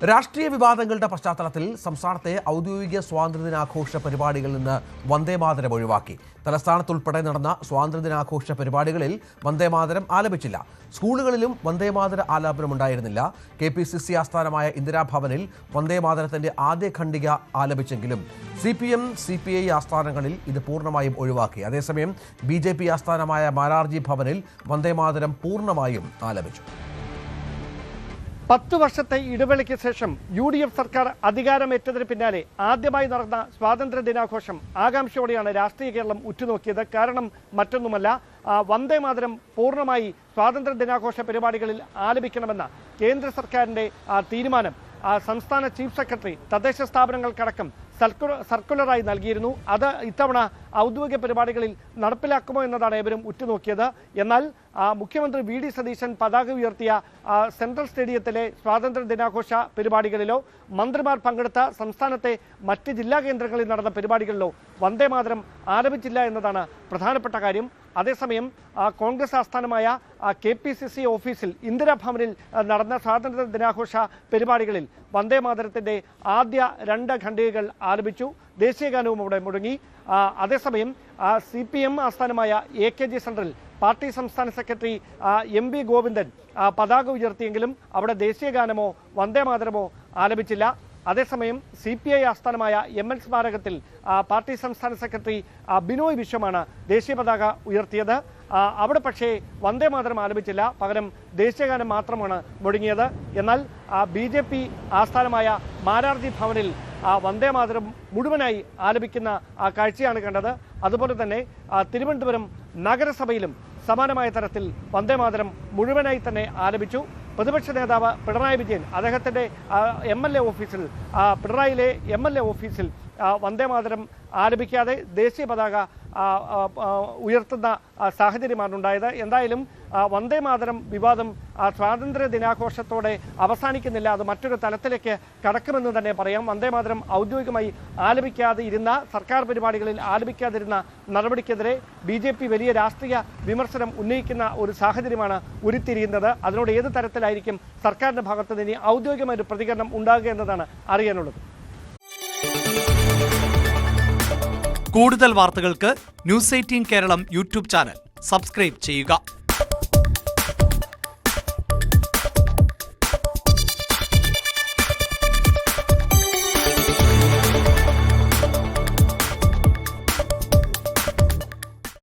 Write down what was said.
രാഷ്ട്രീയ വിവാദങ്ങളുടെ പശ്ചാത്തലത്തിൽ സംസ്ഥാനത്തെ ഔദ്യോഗിക സ്വാതന്ത്ര്യദിനാഘോഷ പരിപാടികളിൽ നിന്ന് വന്ദേമാതരം ഒഴിവാക്കി. തലസ്ഥാനത്തുൾപ്പെടെ നടന്ന സ്വാതന്ത്ര്യദിനാഘോഷ പരിപാടികളിൽ വന്ദേമാതരം ആലപിച്ചില്ല. സ്കൂളുകളിലും വന്ദേമാതര ആലാപനമുണ്ടായിരുന്നില്ല. KPCC ആസ്ഥാനമായ ഇന്ദിരാഭവനിൽ വന്ദേമാതരത്തിന്റെ ആദ്യ ഖണ്ഡിക ആലപിച്ചെങ്കിലും CPM, CPI ആസ്ഥാനങ്ങളിൽ ഇത് പൂർണ്ണമായും ഒഴിവാക്കി. അതേസമയം BJP ആസ്ഥാനമായ മാരാർജി ഭവനിൽ വന്ദേമാതരം പൂർണ്ണമായും ആലപിച്ചു. 10 വർഷത്തെ ഇടവേളയ്ക്ക് ശേഷം UDF സർക്കാർ അധികാരമേറ്റതിന് പിന്നാലെ ആദ്യമായി നടന്ന സ്വാതന്ത്ര്യ ദിനാഘോഷം ആകാംക്ഷയോടെയാണ് രാഷ്ട്രീയ കേരളം ഉറ്റുനോക്കിയത്. കാരണം മറ്റൊന്നുമല്ല, വന്ദേമാതരം പൂർണ്ണമായി സ്വാതന്ത്ര്യ ദിനാഘോഷ പരിപാടികളിൽ ആലപിക്കണമെന്ന കേന്ദ്ര സർക്കാരിന്റെ തീരുമാനം സംസ്ഥാന ചീഫ് സെക്രട്ടറി തദ്ദേശ സ്ഥാപനങ്ങൾക്കടക്കം സർക്കുലറായി നൽകിയിരുന്നു. അത് ഇത്തവണ ഔദ്യോഗിക പരിപാടികളിൽ നടപ്പിലാക്കുമോ എന്നതാണ് ഏവരും ഉറ്റുനോക്കിയത്. എന്നാൽ മുഖ്യമന്ത്രി VD സതീശൻ പതാക ഉയർത്തിയ സെൻട്രൽ സ്റ്റേഡിയത്തിലെ സ്വാതന്ത്ര്യ ദിനാഘോഷ പരിപാടികളിലോ മന്ത്രിമാർ പങ്കെടുത്ത സംസ്ഥാനത്തെ മറ്റ് ജില്ലാ കേന്ദ്രങ്ങളിൽ നടന്ന പരിപാടികളിലോ വന്ദേമാതരം ആലപിച്ചില്ല എന്നതാണ് പ്രധാനപ്പെട്ട കാര്യം. അതേസമയം കോൺഗ്രസ് ആസ്ഥാനമായ KPCC ഓഫീസിൽ ഇന്ദിരാഭവനിൽ നടന്ന സ്വാതന്ത്ര്യ ദിനാഘോഷ പരിപാടികളിൽ വന്ദേമാതരത്തിന്റെ ആദ്യ 2 ഖണ്ഡികകൾ ആലപിച്ചു. ദേശീയഗാനവും അവിടെ മുടങ്ങി. അതേസമയം CPM ആസ്ഥാനമായ AKG സെന്ററിൽ പാർട്ടി സംസ്ഥാന സെക്രട്ടറി MB ഗോവിന്ദൻ പതാക ഉയർത്തിയെങ്കിലും അവിടെ ദേശീയഗാനമോ വന്ദേമാതരമോ ആലപിച്ചില്ല. അതേസമയം CPI ആസ്ഥാനമായ ML സ്മാരകത്തിൽ പാർട്ടി സംസ്ഥാന സെക്രട്ടറി ബിനോയ് വിശ്വമാണ് ദേശീയ പതാക ഉയർത്തിയത്. അവിടെ പക്ഷേ വന്ദേമാതരം ആലപിച്ചില്ല, പകരം ദേശീയഗാനം മാത്രമാണ് മുടങ്ങിയത്. എന്നാൽ BJP ആസ്ഥാനമായ മാരാർജി ഭവനിൽ വന്ദേമാതരം മുഴുവനായി ആലപിക്കുന്ന കാഴ്ചയാണ് കണ്ടത്. അതുപോലെ തന്നെ തിരുവനന്തപുരം നഗരസഭയിലും സമാനമായ തരത്തിൽ വന്ദേമാതരം മുഴുവനായി തന്നെ ആലപിച്ചു. പ്രതിപക്ഷ നേതാവ് പിണറായി വിജയൻ അദ്ദേഹത്തിൻ്റെ MLA ഓഫീസിൽ പിണറായിയിലെ MLA ഓഫീസിൽ വന്ദേമാതരം ആലപിക്കാതെ ദേശീയ പതാക ഉയർത്തുന്ന സാഹചര്യമാണ് ഉണ്ടായത്. എന്തായാലും വന്ദേമാതരം വിവാദം സ്വാതന്ത്ര്യ ദിനാഘോഷത്തോടെ അവസാനിക്കുന്നില്ല, അത് മറ്റൊരു തലത്തിലേക്ക് കടക്കുമെന്ന് തന്നെ പറയാം. വന്ദേമാതരം ഔദ്യോഗികമായി ആലപിക്കാതെ ഇരുന്ന സർക്കാർ പരിപാടികളിൽ ആലപിക്കാതിരുന്ന നടപടിക്കെതിരെ BJP വലിയ രാഷ്ട്രീയ വിമർശനം ഉന്നയിക്കുന്ന ഒരു സാഹചര്യമാണ് ഉരുത്തിരിയുന്നത്. അതിനോട് ഏത് തരത്തിലായിരിക്കും സർക്കാരിന്റെ ഭാഗത്ത് നിന്ന് ഔദ്യോഗികമായ ഒരു പ്രതികരണം ഉണ്ടാകുക എന്നതാണ് അറിയാനുള്ളത്. കൂടുതൽ വാർത്തകൾക്ക് News 18 Keralam YouTube channel subscribe ചെയ്യുക.